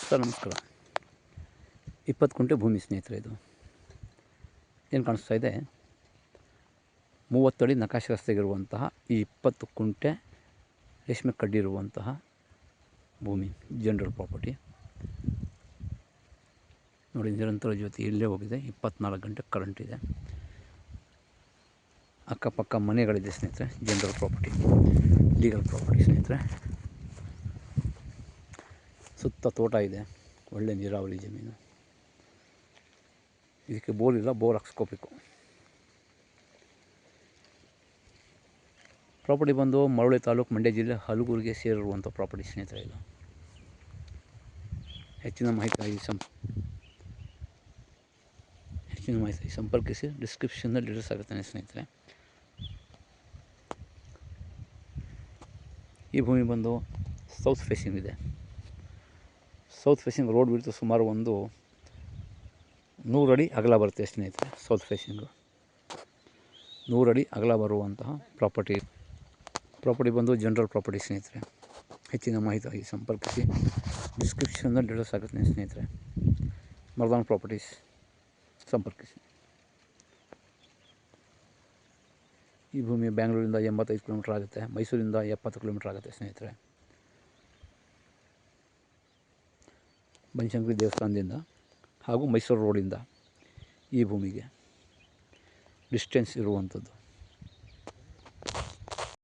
Sir ನಮಸ್ಕಾರ. 20 ಕುಂಟೆ ಭೂಮಿ ಸ್ನೇಹಿತರೆ. ಇದು ಏನು ಕಾಣಿಸ್ತಾ ಇದೆ, 30 ಅಡಿ ನಕಾಶೆ ರಸ್ತೆಗಿರುವಂತಹ ಈ 20 ಕುಂಟೆ ರೇಷ್ಮೆ ಕಡ್ಡಿರುವಂತಹ ಭೂಮಿ ಜನರಲ್ ಪ್ರಾಪರ್ಟಿ ನೋಡಿ. ನಿರಂತರ ಜ್ಯೋತಿ ಇಲ್ಲೇ ಹೋಗಿದೆ, 24 ಗಂಟೆ ಕರೆಂಟ್ ಇದೆ. ಅಕ್ಕಪಕ್ಕ ಮನೆಗಳಿದೆ ಸ್ನೇಹಿತರೆ. ಜನರಲ್ ಪ್ರಾಪರ್ಟಿ, ಲೀಗಲ್ ಪ್ರಾಪರ್ಟಿ ಸ್ನೇಹಿತರೆ. ಸುತ್ತ ತೋಟ ಇದೆ, ಒಳ್ಳೆ ನೀರಾವರಿ ಜಮೀನು. ಇದಕ್ಕೆ ಬೋರ್ ಇಲ್ಲ, ಬೋರ್ ಹಾಕ್ಸ್ಕೋಬೇಕು. ಪ್ರಾಪರ್ಟಿ ಬಂದು ಮಳವಳ್ಳಿ ತಾಲೂಕು, ಮಂಡ್ಯ ಜಿಲ್ಲೆ, ಹಲಗೂರಿಗೆ ಸೇರಿರುವಂಥ ಪ್ರಾಪರ್ಟಿ ಸ್ನೇಹಿತರೆ. ಇದು ಹೆಚ್ಚಿನ ಮಾಹಿತಿ ಸಂಪರ್ಕಿಸಿ. ಡಿಸ್ಕ್ರಿಪ್ಷನ್ನಲ್ಲಿ ಡೀಟೇಲ್ಸ್ ಆಗುತ್ತಾನೆ ಸ್ನೇಹಿತರೆ. ಈ ಭೂಮಿ ಬಂದು ಸೌತ್ ಫೇಸಿಂಗ್ ಇದೆ. ಸೌತ್ ಫೇಸಿಂಗ್ ರೋಡ್ ಬಿಡ್ತು ಸುಮಾರು ಒಂದು 100 ಅಡಿ ಅಗಲ ಬರುತ್ತೆ ಸ್ನೇಹಿತರೆ. ಸೌತ್ ಫೇಸಿಂಗು 100 ಅಡಿ ಅಗಲ ಬರುವಂತಹ ಪ್ರಾಪರ್ಟಿ ಬಂದು ಜನರಲ್ ಪ್ರಾಪರ್ಟಿ ಸ್ನೇಹಿತರೆ. ಹೆಚ್ಚಿನ ಮಾಹಿತಿಯಾಗಿ ಸಂಪರ್ಕಿಸಿ. ಡಿಸ್ಕ್ರಿಪ್ಷನ್ನಲ್ಲಿ ಡೀಟೇಲ್ಸ್ ಆಗುತ್ತೆ ಸ್ನೇಹಿತರೆ. ಮರ್ದಾನ್ ಪ್ರಾಪರ್ಟೀಸ್ ಸಂಪರ್ಕಿಸಿ. ಈ ಭೂಮಿ ಬ್ಯಾಂಗ್ಳೂರಿಂದ 85 ಕಿಲೋಮೀಟ್ರ್ ಆಗುತ್ತೆ, ಮೈಸೂರಿಂದ 70 ಕಿಲೋಮೀಟ್ರ್ ಆಗುತ್ತೆ ಸ್ನೇಹಿತರೆ. ಬನಶಂಕರಿ ದೇವಸ್ಥಾನದಿಂದ ಹಾಗೂ ಮೈಸೂರು ರೋಡಿಂದ ಈ ಭೂಮಿಗೆ ಡಿಸ್ಟೆನ್ಸ್ ಇರುವಂಥದ್ದು.